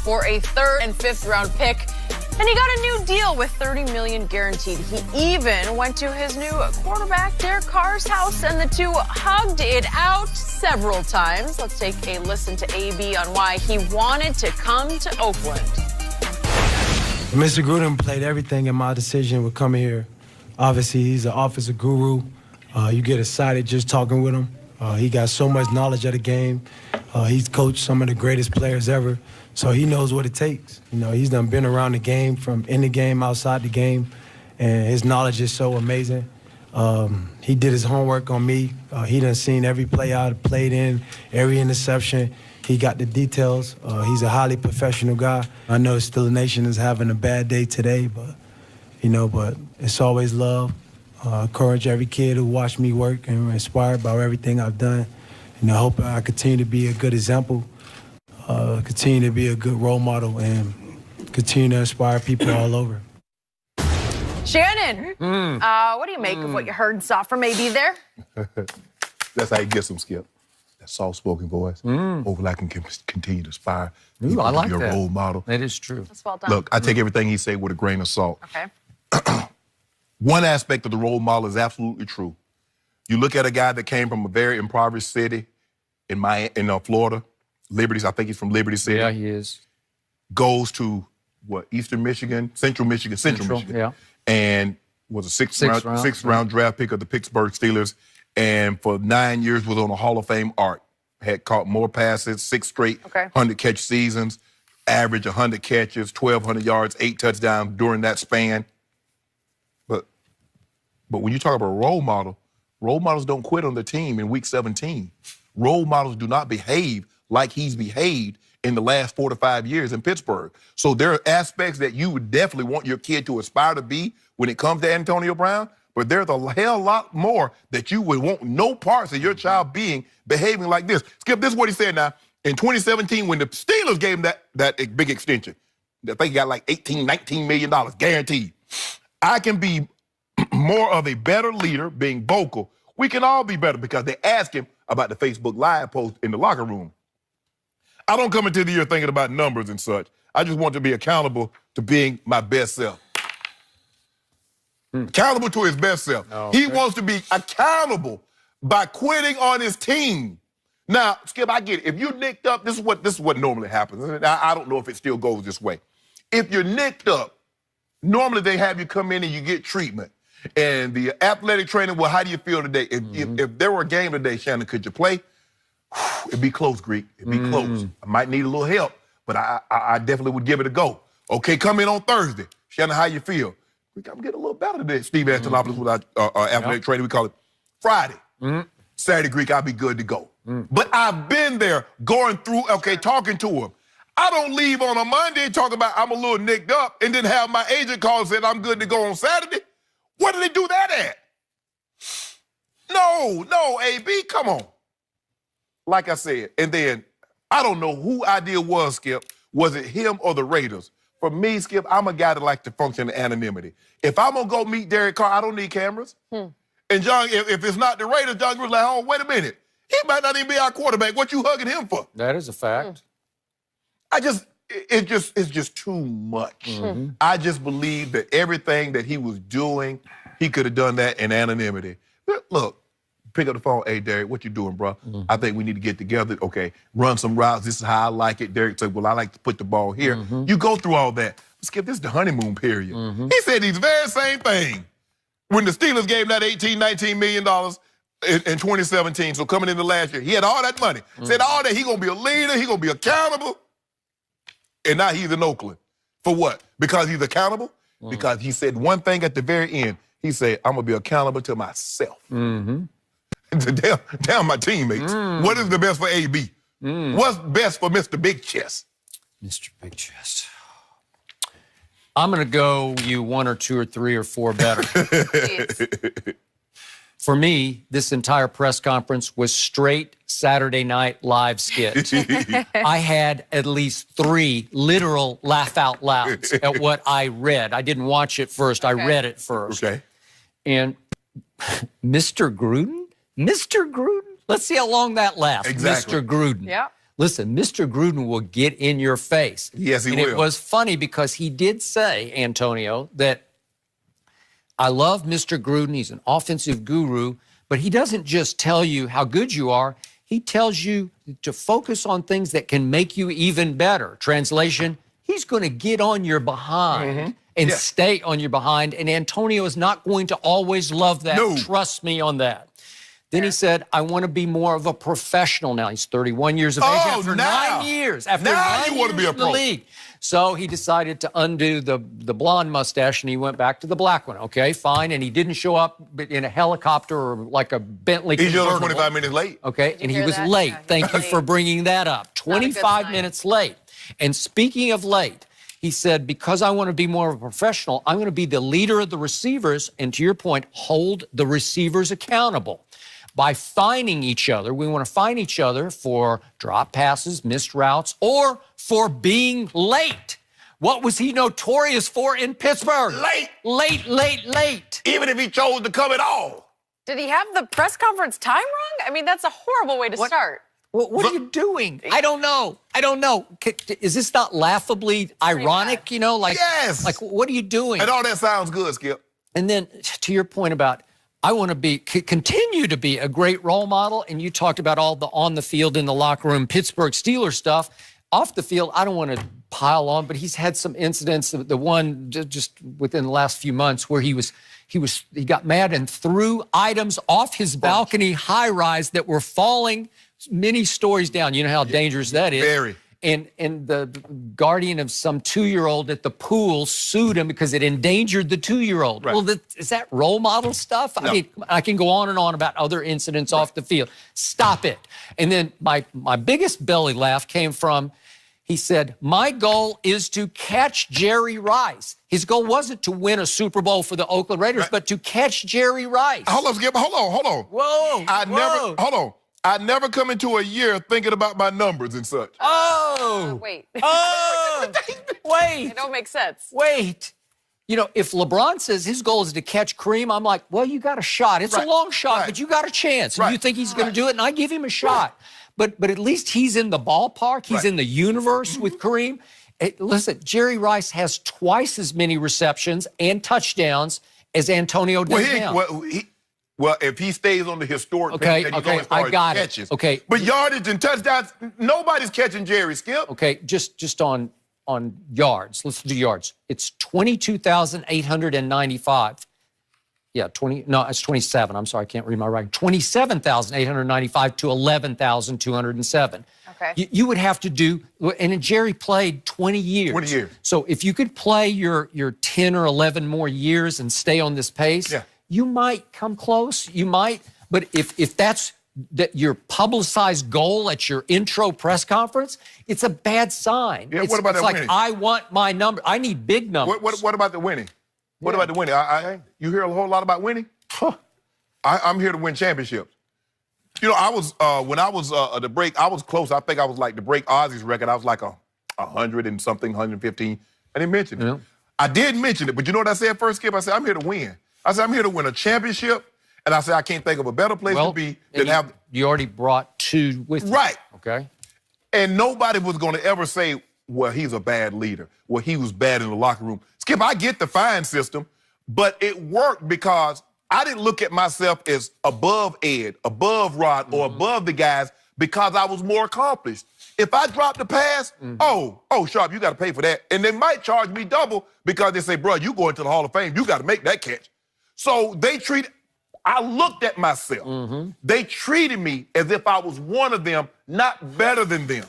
for a 3rd and 5th round pick. And he got a new deal with $30 million guaranteed. He even went to his new quarterback, Derek Carr's house, and the two hugged it out several times. Let's take a listen to AB on why he wanted to come to Oakland. Mr. Gruden played everything in my decision with coming here. Obviously, he's an offensive guru. You get excited just talking with him. He got so much knowledge of the game. He's coached some of the greatest players ever. So he knows what it takes. You know, he's been around the game, from in the game, outside the game, and his knowledge is so amazing. He did his homework on me. He done seen every play I played in, every interception. He got the details. He's a highly professional guy. I know Steeler Nation is having a bad day today, but it's always love. Encourage every kid who watched me work and inspired by everything I've done. And I hope I continue to be a good example. Continue to be a good role model and continue to inspire people all over. Shannon, what do you make of what you heard and saw from AB there? That's how you get some, Skip. That soft-spoken voice. Hopefully I can continue to inspire Ooh, I like to be a that. role model. That is true. That's well done. Look, I take everything he say with a grain of salt. Okay. One aspect of the role model is absolutely true. You look at a guy that came from a very impoverished city in Florida, Liberty. I think he's from Liberty City. Yeah, he is. Goes to Eastern Michigan, Central Michigan, Yeah. and was a sixth round draft pick of the Pittsburgh Steelers, and for 9 years was on a Hall of Fame arc. Had caught more passes, 6 straight 100-catch seasons, average 100 catches, 1,200 yards, 8 touchdowns during that span. But when you talk about a role models don't quit on the team in week 17. Role models do not behave like he's behaved in the last 4 to 5 years in Pittsburgh. So there are aspects that you would definitely want your kid to aspire to be when it comes to Antonio Brown, but there's a hell lot more that you would want no parts of your child behaving like this. Skip, this is what he said now. In 2017, when the Steelers gave him that big extension, I think he got like $18, $19 million guaranteed. I can be more of a better leader, being vocal. We can all be better, because they asked him about the Facebook Live post in the locker room. I don't come into the year thinking about numbers and such. I just want to be accountable to being my best self. Accountable to his best self. Oh, he wants to be accountable by quitting on his team. Now, Skip, I get it. If you're nicked up, this is what normally happens. I don't know if it still goes this way. If you're nicked up, normally they have you come in and you get treatment. And the athletic trainer, well, how do you feel today? If there were a game today, Shannon, could you play? It'd be close, Greek. It'd be close. I might need a little help, but I definitely would give it a go. Okay, come in on Thursday. Shannon, how you feel? Greek, I'm getting a little better today. Steve Antonopoulos with our athletic trainer, we call it Friday. Saturday, Greek, I'll be good to go. But I've been there going through, talking to him. I don't leave on a Monday talking about I'm a little nicked up and then have my agent call and said I'm good to go on Saturday. Where do they do that at? No, AB, come on. Like I said, and then I don't know who idea was, Skip. Was it him or the Raiders? For me, Skip, I'm a guy that likes to function in anonymity. If I'm going to go meet Derek Carr, I don't need cameras. And John, if it's not the Raiders, John Gruden's like, oh, wait a minute. He might not even be our quarterback. What you hugging him for? That is a fact. It's just too much. I just believe that everything that he was doing, he could have done that in anonymity. Look, pick up the phone. Hey, Derek, what you doing, bro? I think we need to get together. Okay, run some routes. This is how I like it. Derek said, well, I like to put the ball here. You go through all that. Skip, this is the honeymoon period. He said these very same thing when the Steelers gave him that $18, $19 million in 2017. So coming into last year, he had all that money. Said all that, he going to be a leader. He going to be accountable. And now he's in Oakland. For what? Because he's accountable? Because he said one thing at the very end. He said, I'm going to be accountable to myself. Damn my teammates. What is the best for AB? What's best for Mr. Big Chest? Mr. Big Chest. I'm going to go you 1 or 2 or 3 or 4 better. For me, this entire press conference was straight Saturday Night Live skit. I had at least 3 literal laugh out louds at what I read. I didn't watch it first. I read it first. Okay. And Mr. Gruden? Mr. Gruden? Let's see how long that lasts. Exactly. Mr. Gruden. Yeah. Listen, Mr. Gruden will get in your face. Yes, he will. will. It was funny because he did say, Antonio, that I love Mr. Gruden. He's an offensive guru, but he doesn't just tell you how good you are. He tells you to focus on things that can make you even better. Translation, he's going to get on your behind and stay on your behind. And Antonio is not going to always love that. No. Trust me on that. Then he said, I want to be more of a professional now. He's 31 years of age after 9 years. After now 9 you want to be years a in the pro. league. So he decided to undo the blonde mustache, and he went back to the black one. Okay, fine. And he didn't show up in a helicopter or like a Bentley He's just convertible. 25 minutes late. Okay, and he hear was that? late. Yeah, he Thank was you for late. bringing that up. Not a good 25 sign. minutes late. And speaking of late, he said, because I want to be more of a professional, I'm going to be the leader of the receivers, and to your point, hold the receivers accountable. By fining each other, we want to fine each other for drop passes, missed routes, or for being late. What was he notorious for in Pittsburgh? Late. Late, late, late. Even if he chose to come at all. Did he have the press conference time wrong? I mean, that's a horrible way to start. What are you doing? I don't know. I don't know. Is this not laughably ironic, bad. you know? Like, Yes. Like, what are you doing? And all that sounds good, Skip. And then to your point about, I want to continue to be a great role model. And you talked about all the on the field, in the locker room, Pittsburgh Steelers stuff. Off the field, I don't want to pile on, but he's had some incidents. The one just within the last few months where he got mad and threw items off his balcony high rise that were falling many stories down. You know how dangerous that is. Very. And the guardian of some 2-year-old at the pool sued him because it endangered the 2-year-old. Right. Well, is that role model stuff? No. I mean, I can go on and on about other incidents off the field. Stop it. And then my biggest belly laugh came from, he said, my goal is to catch Jerry Rice. His goal wasn't to win a Super Bowl for the Oakland Raiders, but to catch Jerry Rice. Hold on, Skip. Hold on. Whoa. I never come into a year thinking about my numbers and such. Oh. Wait. Oh. Wait. It don't make sense. Wait. You know, if LeBron says his goal is to catch Kareem, I'm like, well, you got a shot. It's Right. a long shot, Right. but you got a chance. And Right. you think he's going to do it, and I give him a shot. But at least he's in the ballpark. He's Right. in the universe with Kareem. Listen, Jerry Rice has twice as many receptions and touchdowns as Antonio does now. Well, if he stays on the historic Okay, pace that he's okay, on as far I as got it. catches. Okay. But yardage and touchdowns, nobody's catching Jerry, Skip. Okay, just on yards. Let's do yards. It's 22,895. Yeah, it's 27. I'm sorry, I can't read my writing. 27,895 to 11,207. Okay. You would have to do, and Jerry played 20 years. 20 years. So if you could play your 10 or 11 more years and stay on this pace, Yeah. you might come close. You might, but if that's your publicized goal at your intro press conference, it's a bad sign. Yeah, It's, what about it's that like, winning? I want my number. I need big numbers. What about the winning? What about the winning? You hear a whole lot about winning? I'm here to win championships. You know, I was when I was at the break, I was close. I think I was like to break Ozzy's record. I was like 100 and something, 115. I didn't mention it. Yeah. I did mention it, but you know what I said first, Skip? I said, I'm here to win. I said, I'm here to win a championship. And I said, I can't think of a better place to be than have. You already brought 2 with you. Right. Okay. And nobody was going to ever say, well, he's a bad leader. Well, he was bad in the locker room. Skip, I get the fine system, but it worked because I didn't look at myself as above Ed, above Rod, or above the guys because I was more accomplished. If I drop the pass, oh, Sharp, you got to pay for that. And they might charge me double because they say, bro, you going to the Hall of Fame. You got to make that catch. So I looked at myself. They treated me as if I was one of them, not better than them.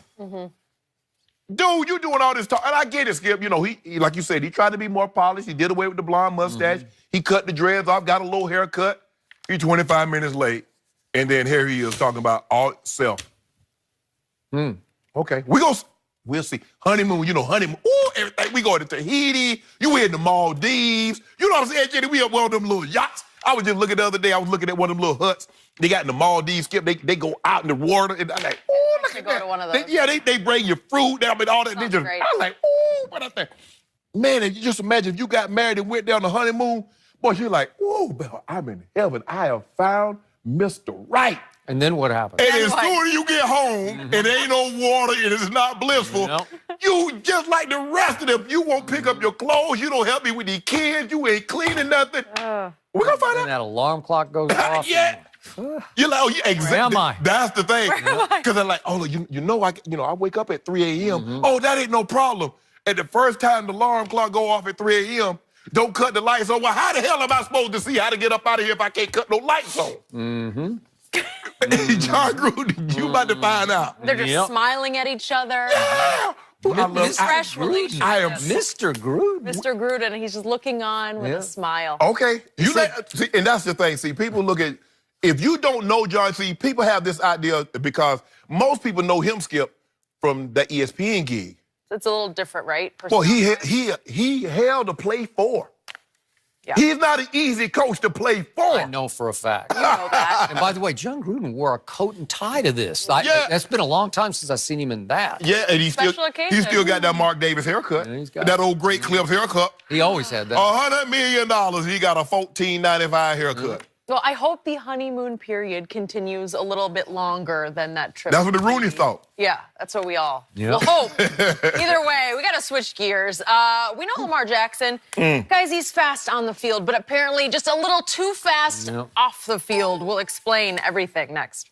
Dude, you doing all this talk. And I get it, Skip. You know, he like you said, he tried to be more polished. He did away with the blonde mustache. He cut the dreads off, got a little haircut. He's 25 minutes late. And then here he is talking about all self. Okay. We'll see. Honeymoon, honeymoon. Ooh, everything. We going to Tahiti. You in the Maldives. You know what I'm saying, Jenny? We up one of them little yachts. I was just looking the other day. I was looking at one of them little huts. They got in the Maldives, Skip. They go out in the water. And I'm like, ooh, look at go that. to one of those. They bring you fruit down and all that. Sounds great. I'm like, ooh, what I think? Man, if you just imagine if you got married and went down the honeymoon, boy, you're like, ooh, I'm in heaven. I have found Mr. Right. And then what happened? And as soon as you get home and there ain't no water and it's not blissful, you just like the rest of them. You won't pick up your clothes. You don't help me with these kids. You ain't cleaning nothing. We're going to find out. And that alarm clock goes off. Yeah. You're like, oh, yeah, exactly. Where am I? That's the thing. Because they're like, oh, I wake up at 3 a.m. Oh, that ain't no problem. And the first time the alarm clock go off at 3 a.m., don't cut the lights on. Well, how the hell am I supposed to see how to get up out of here if I can't cut no lights on? John Gruden, you about to find out. They're just smiling at each other. Yeah. Fresh relationship. I am Mr. Gruden. Mr. Gruden, he's just looking on with a smile. Okay. See, and that's the thing. See, people look at, if you don't know John, see, people have this idea because most people know him, Skip, from the ESPN gig. It's a little different, right? Well, he held to play for. Yeah. He's not an easy coach to play for. I know for a fact. You know that. And by the way, John Gruden wore a coat and tie to this. That's been a long time since I've seen him in that. Yeah, and he still got that Mark Davis haircut. Yeah, that old Great Clips haircut. He always had that. $100 million, he got a $14.95 haircut. Well, I hope the honeymoon period continues a little bit longer than that trip. That's what the Rooney thought. Yeah, that's what we all will hope. Either way, we got to switch gears. We know Lamar Jackson. Guys, he's fast on the field, but apparently just a little too fast off the field. We'll explain everything next.